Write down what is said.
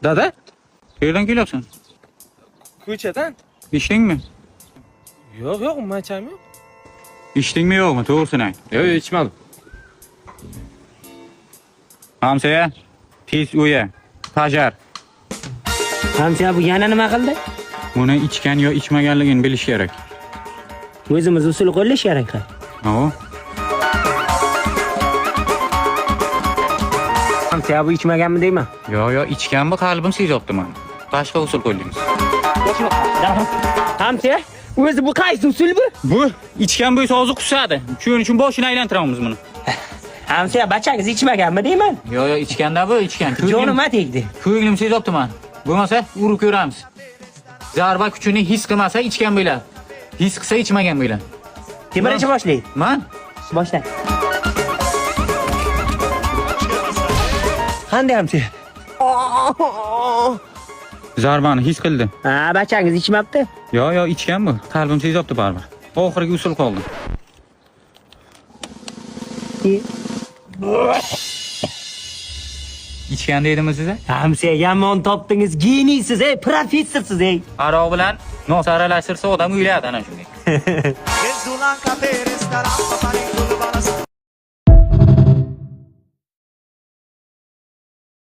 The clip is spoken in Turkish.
Dada? Nereden geliyorsun? Ko'chadan? İçtin mi? Yo'q, umuman chayim yo'q. İçtin mi yok mu? Doğrusunu ayt. Yo'q, ichmadim. Hamsaya, tez uya, tajar. Hamsiya bu yana nima qildi? Buni ichgan yo ichmaganligini bilish kerak. O'zimiz usul qo'llash kerak. O, Hamsiya bu ichmaganmi deyman? yo ichgan bu qalbim sezibdi men. Boshqa usul qo'ydingiz. Hamsiya, o'zi bu qaysi usul bu? Bu ichgan bo'lsa hozir qusadi. Shuning uchun boshini aylantiramiz buni. Hamsiya bachangiz ichmaganmi deyman? Yo ichganda bu ichgan. Jonima tegdi. Ko'nglim sezibdi men. Bo'lmasa urib ko'ramiz. Zarba kuchini his qilmasa ichgan bo'ladi. His qilsa ichmagan bo'ladi. Kim birinchi boshlaydi? Men Boshla. Qanday Hamsiya? zarbani his qildi. Ha, bachangiz ichmabdi. Yo ichgan bu. Qalbim sezibdi baribir. Oxirgi usul qoldi. İçgan deydimi size? Hamsiya yomon topdingiz, geniysiz, professorsiz, Aro bilan nos aralashtirsa odam uylaydi ana shunday.